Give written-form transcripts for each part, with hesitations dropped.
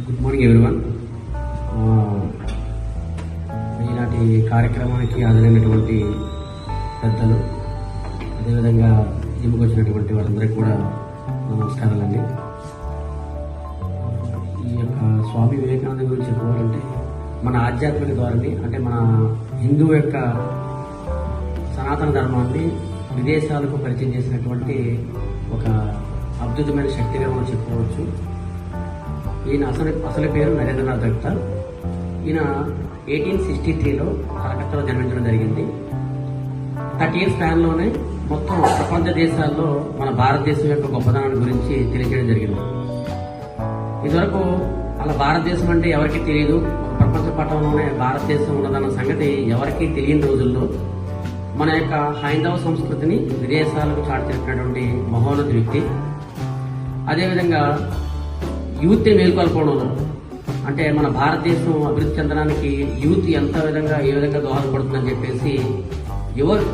Good morning everyone. ఈనాటి కార్యక్రమానికి హాజరైనటువంటి పెద్దలు, అదేవిధంగా జిమ్కి వచ్చినటువంటి వారందరికీ కూడా నమస్కారాలండి. ఈ యొక్క స్వామి వివేకానంద గురించి చెప్పుకోవాలంటే మన ఆధ్యాత్మిక ద్వారాన్ని, అంటే మన హిందూ యొక్క సనాతన ధర్మాన్ని విదేశాలకు పరిచయం చేసినటువంటి ఒక అద్భుతమైన శక్తిగా మనం చెప్పుకోవచ్చు. ఈయన అసలు పేరు నరేంద్రనాథ్ దత్తా. ఈయన 1863లో కలకత్తాలో జన్మించడం జరిగింది. 30 years స్పాన్లోనే మొత్తం ప్రపంచ దేశాల్లో మన భారతదేశం యొక్క గొప్పదనాన్ని గురించి తెలియజేయడం జరిగింది. ఇదివరకు అలా భారతదేశం అంటే ఎవరికీ తెలియదు, ప్రపంచ పటంలోనే భారతదేశం ఉన్నదన్న సంగతి ఎవరికీ తెలియని రోజుల్లో మన యొక్క హైందవ సంస్కృతిని విదేశాలకు చాటి చెప్పినటువంటి మహోన్నత వ్యక్తి. అదేవిధంగా యూత్ని మేల్కొల్పడంలో, అంటే మన భారతదేశం అభివృద్ధి చెందడానికి యూత్ ఏ విధంగా దోహదపడుతుందని చెప్పేసి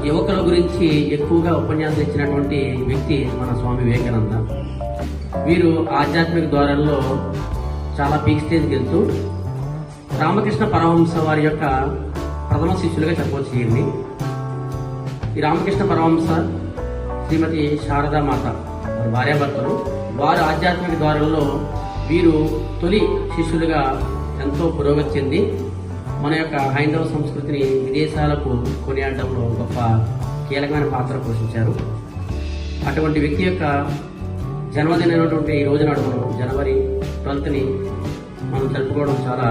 యువకుల గురించి ఎక్కువగా ఉపన్యాసం ఇచ్చినటువంటి వ్యక్తి మన స్వామి వివేకానంద. వీరు ఆధ్యాత్మిక ద్వారంలో చాలా పీక్ స్టేజ్కి వెళ్తూ రామకృష్ణ పరమహంస వారి యొక్క ప్రథమ శిష్యులుగా చెప్పవచ్చు. ఈ రామకృష్ణ పరమహంస, శ్రీమతి శారదామాత వారి భార్యాభర్తలు. వారి ఆధ్యాత్మిక ద్వారంలో వీరు తొలి శిష్యులుగా ఎంతో పురోగతి చెంది మన యొక్క హైందవ సంస్కృతిని విదేశాలకు కొనియాడడంలో గొప్ప కీలకమైన పాత్ర పోషించారు. అటువంటి వ్యక్తి యొక్క జన్మదినమైనటువంటి ఈ రోజు నాడు మనం జనవరి 12ని మనం జరుపుకోవడం చాలా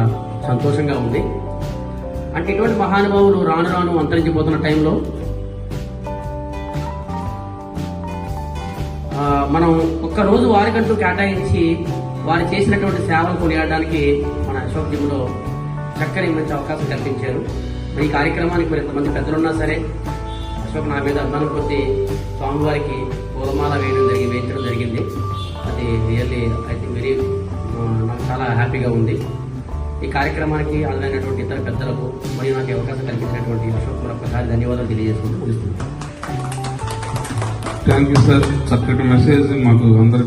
సంతోషంగా ఉంది. అంటే ఇటువంటి మహానుభావులు రాను రాను అంతరించిపోతున్న టైంలో మనం ఒక్కరోజు వారికంటూ కేటాయించి వారు చేసినటువంటి సేవలు కొనియాడడానికి మన అశోక్ జిమ్లో చక్కని మంచి అవకాశం కల్పించారు. ఈ కార్యక్రమానికి మరి ఎంతమంది పెద్దలున్నా సరే అశోక్ నా మీద అభిమానం కొద్ది స్వామివారికి పూలమాల వేయించడం జరిగింది. అది రియల్లీ ఐ థింక్ నాకు చాలా హ్యాపీగా ఉంది. ఈ కార్యక్రమానికి హాజరైనటువంటి ఇతర పెద్దలకు మరియు నాకు అవకాశం కల్పించినటువంటి అశోక్ మరొకసారి ధన్యవాదాలు తెలియజేసుకుంటూ ముగిస్తున్నాను. Thank you sir. చక్కటి మెసేజ్ మాకు అందరికి